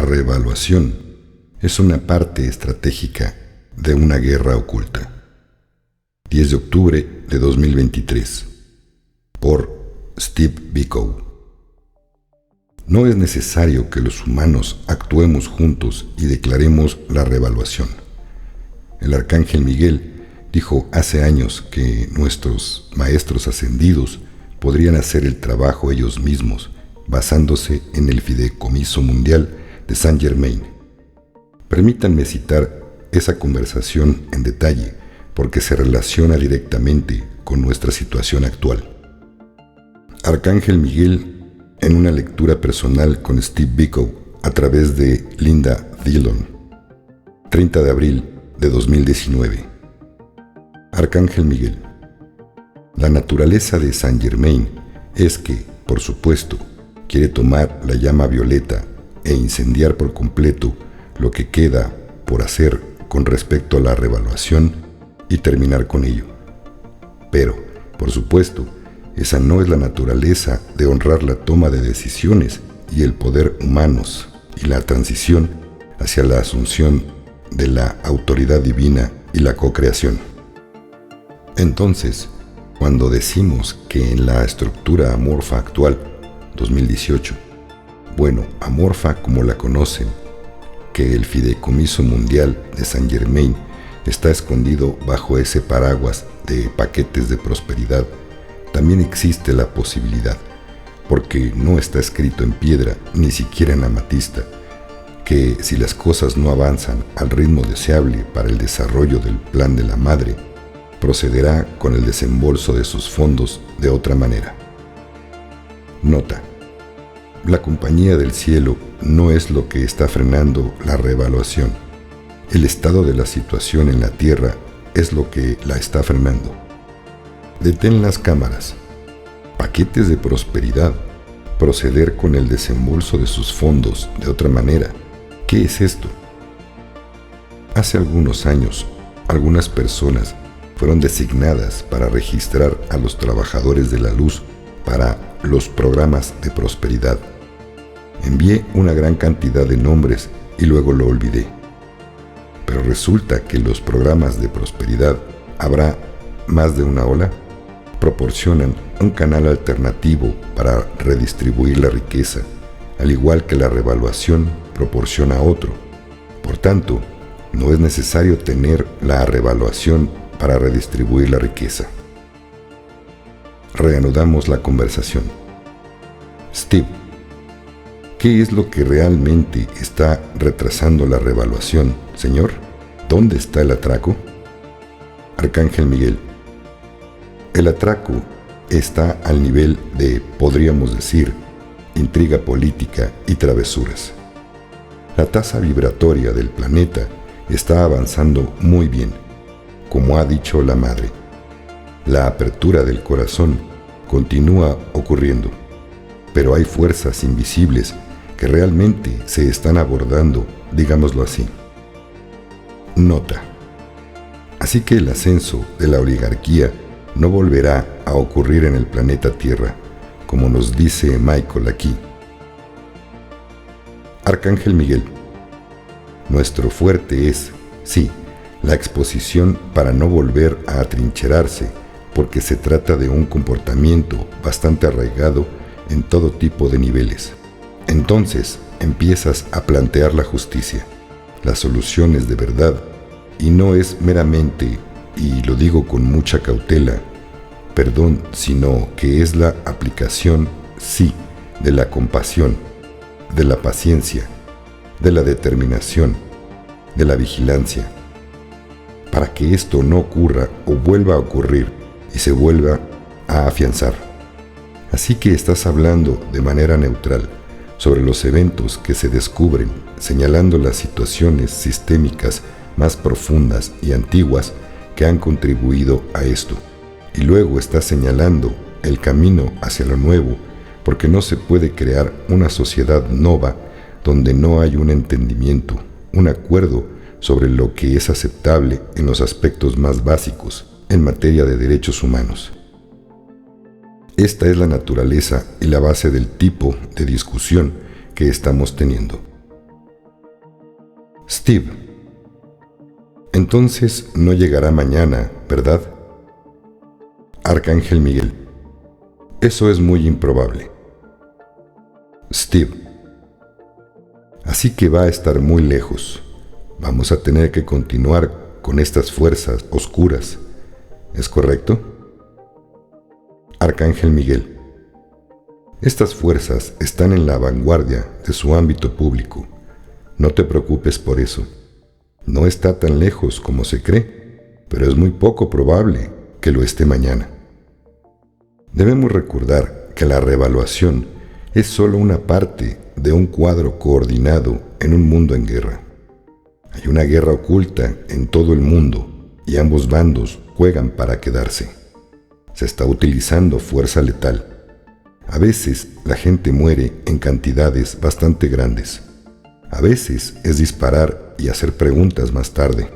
reevaluación es una parte estratégica de una guerra oculta. 10 de octubre de 2023. Por Steve Biko. No es necesario que los humanos actuemos juntos y declaremos la reevaluación. El arcángel Miguel dijo hace años que nuestros maestros ascendidos podrían hacer el trabajo ellos mismos, basándose en el Fideicomiso Mundial de Saint Germain. Permítanme citar esa conversación en detalle porque se relaciona directamente con nuestra situación actual. Arcángel Miguel, en una lectura personal con Steve Biko a través de Linda Dillon, 30 de abril de 2019. Arcángel Miguel. La naturaleza de Saint Germain es que, por supuesto, quiere tomar la llama violeta e incendiar por completo lo que queda por hacer con respecto a la reevaluación y terminar con ello. Pero, por supuesto, esa no es la naturaleza de honrar la toma de decisiones y el poder humanos y la transición hacia la asunción de la autoridad divina y la co-creación. Entonces, cuando decimos que en la estructura amorfa actual, 2018, amorfa como la conocen, que el Fideicomiso Mundial de Saint Germain está escondido bajo ese paraguas de paquetes de prosperidad, también existe la posibilidad, porque no está escrito en piedra, ni siquiera en amatista, que si las cosas no avanzan al ritmo deseable para el desarrollo del plan de la madre, procederá con el desembolso de sus fondos de otra manera. Nota: la compañía del cielo no es lo que está frenando la reevaluación. El estado de la situación en la tierra es lo que la está frenando. Detén las cámaras. Paquetes de prosperidad. Proceder con el desembolso de sus fondos de otra manera. ¿Qué es esto? Hace algunos años, algunas personas fueron designadas para registrar a los trabajadores de la luz para los programas de prosperidad. Envié una gran cantidad de nombres y luego lo olvidé. Pero resulta que los programas de prosperidad, habrá más de una ola, proporcionan un canal alternativo para redistribuir la riqueza, al igual que la reevaluación proporciona otro. Por tanto, no es necesario tener la reevaluación para redistribuir la riqueza. Reanudamos la conversación. Steve, ¿qué es lo que realmente está retrasando la reevaluación, señor? ¿Dónde está el atraco? Arcángel Miguel. El atraco está al nivel de, podríamos decir, intriga política y travesuras. La tasa vibratoria del planeta está avanzando muy bien, como ha dicho la madre. La apertura del corazón continúa ocurriendo, pero hay fuerzas invisibles que realmente se están abordando, digámoslo así. Nota: así que el ascenso de la oligarquía no volverá a ocurrir en el planeta Tierra, como nos dice Michael aquí. Arcángel Miguel. Nuestro fuerte es, sí, la exposición para no volver a atrincherarse, porque se trata de un comportamiento bastante arraigado en todo tipo de niveles. Entonces empiezas a plantear la justicia, las soluciones de verdad, y no es meramente, y lo digo con mucha cautela, perdón, sino que es la aplicación, sí, de la compasión, de la paciencia, de la determinación, de la vigilancia, para que esto no ocurra o vuelva a ocurrir y se vuelva a afianzar. Así que estás hablando de manera neutral sobre los eventos que se descubren, señalando las situaciones sistémicas más profundas y antiguas que han contribuido a esto. Y luego estás señalando el camino hacia lo nuevo, porque no se puede crear una sociedad nova donde no hay un entendimiento, un acuerdo sobre lo que es aceptable en los aspectos más básicos en materia de derechos humanos. Esta es la naturaleza y la base del tipo de discusión que estamos teniendo. Steve. Entonces no llegará mañana, ¿verdad? Arcángel Miguel. Eso es muy improbable. Steve. Así que va a estar muy lejos. Vamos a tener que continuar con estas fuerzas oscuras. ¿Es correcto? Arcángel Miguel. Estas fuerzas están en la vanguardia de su ámbito público. No te preocupes por eso. No está tan lejos como se cree, pero es muy poco probable que lo esté mañana. Debemos recordar que la reevaluación es solo una parte de un cuadro coordinado en un mundo en guerra. Hay una guerra oculta en todo el mundo y ambos bandos juegan para quedarse. Se está utilizando fuerza letal. A veces la gente muere en cantidades bastante grandes. A veces es disparar y hacer preguntas más tarde.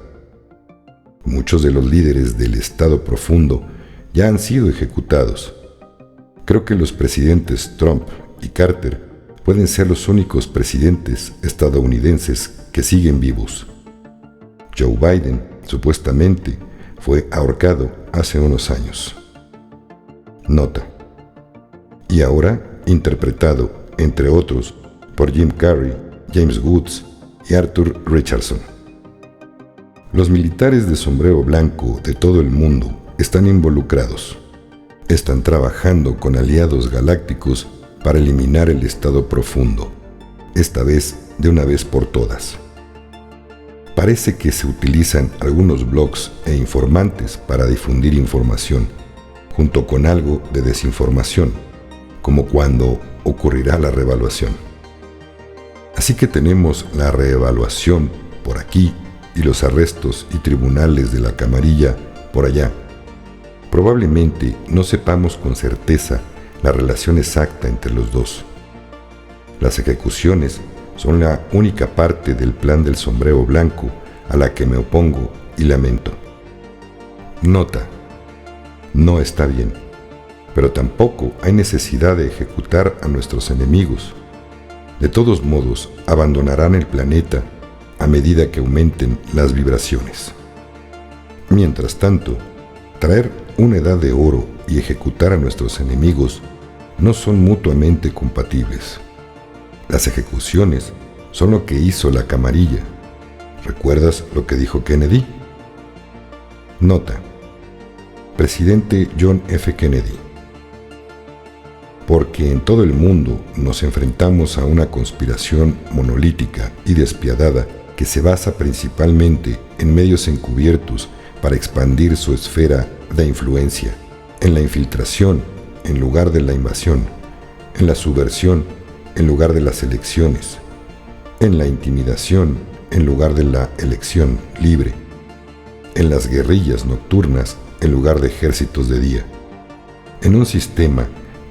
Muchos de los líderes del Estado profundo ya han sido ejecutados. Creo que los presidentes Trump y Carter pueden ser los únicos presidentes estadounidenses que siguen vivos. Joe Biden, supuestamente, fue ahorcado hace unos años. Nota. Y ahora interpretado, entre otros, por Jim Carrey, James Woods y Arthur Richardson. Los militares de sombrero blanco de todo el mundo están involucrados. Están trabajando con aliados galácticos para eliminar el estado profundo, esta vez de una vez por todas. Parece que se utilizan algunos blogs e informantes para difundir información, junto con algo de desinformación, como cuando ocurrirá la reevaluación. Así que tenemos la reevaluación por aquí y los arrestos y tribunales de la camarilla por allá. Probablemente no sepamos con certeza la relación exacta entre los dos. Las ejecuciones son la única parte del plan del sombrero blanco a la que me opongo y lamento. Nota. No está bien, pero tampoco hay necesidad de ejecutar a nuestros enemigos. De todos modos, abandonarán el planeta a medida que aumenten las vibraciones. Mientras tanto, traer una edad de oro y ejecutar a nuestros enemigos no son mutuamente compatibles. Las ejecuciones son lo que hizo la camarilla. ¿Recuerdas lo que dijo Kennedy? Nota. Presidente John F. Kennedy. Porque en todo el mundo nos enfrentamos a una conspiración monolítica y despiadada que se basa principalmente en medios encubiertos para expandir su esfera de influencia, en la infiltración en lugar de la invasión, en la subversión en lugar de las elecciones, en la intimidación en lugar de la elección libre, en las guerrillas nocturnas en lugar de ejércitos de día, en un sistema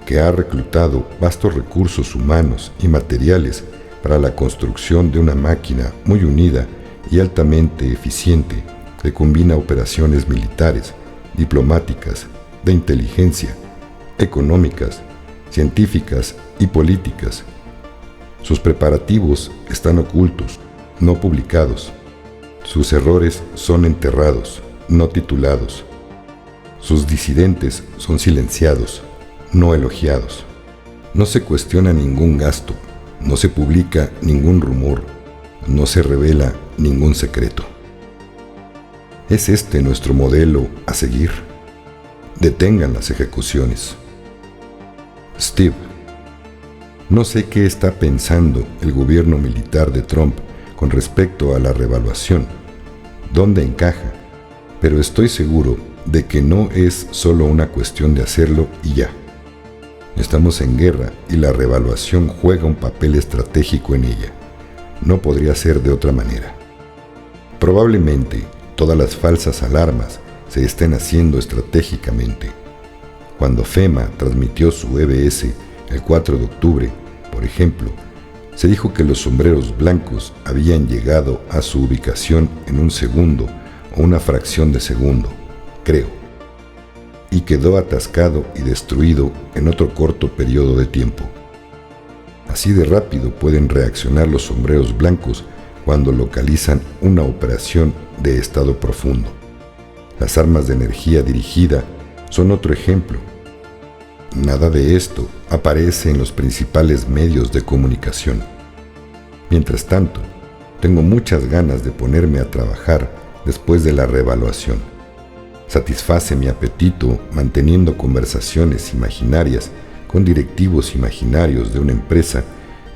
que ha reclutado vastos recursos humanos y materiales para la construcción de una máquina muy unida y altamente eficiente que combina operaciones militares, diplomáticas, de inteligencia, económicas, científicas y políticas. Sus preparativos están ocultos, no publicados. Sus errores son enterrados, no titulados. Sus disidentes son silenciados, no elogiados. No se cuestiona ningún gasto, no se publica ningún rumor, no se revela ningún secreto. ¿Es este nuestro modelo a seguir? Detengan las ejecuciones. Steve. No sé qué está pensando el gobierno militar de Trump con respecto a la reevaluación, dónde encaja, pero estoy seguro de que no es solo una cuestión de hacerlo y ya. Estamos en guerra y la reevaluación juega un papel estratégico en ella. No podría ser de otra manera. Probablemente todas las falsas alarmas se estén haciendo estratégicamente. Cuando FEMA transmitió su EBS el 4 de octubre, por ejemplo, se dijo que los sombreros blancos habían llegado a su ubicación en un segundo o una fracción de segundo, creo, y quedó atascado y destruido en otro corto periodo de tiempo. Así de rápido pueden reaccionar los sombreros blancos cuando localizan una operación de estado profundo. Las armas de energía dirigida son otro ejemplo. Nada de esto aparece en los principales medios de comunicación. Mientras tanto, tengo muchas ganas de ponerme a trabajar después de la reevaluación. Satisface mi apetito manteniendo conversaciones imaginarias con directivos imaginarios de una empresa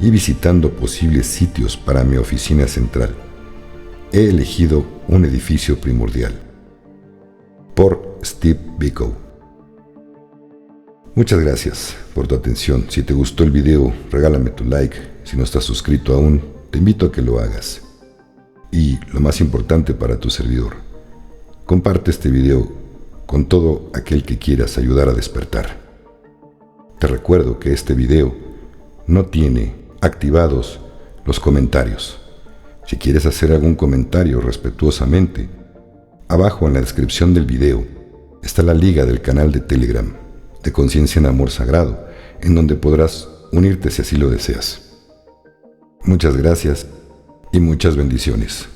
y visitando posibles sitios para mi oficina central. He elegido un edificio primordial. Por Steve Biko. Muchas gracias por tu atención. Si te gustó el video, regálame tu like. Si no estás suscrito aún, te invito a que lo hagas. Y lo más importante para tu servidor, comparte este video con todo aquel que quieras ayudar a despertar. Te recuerdo que este video no tiene activados los comentarios. Si quieres hacer algún comentario respetuosamente, abajo en la descripción del video está la liga del canal de Telegram de Conciencia en Amor Sagrado, en donde podrás unirte si así lo deseas. Muchas gracias y muchas bendiciones.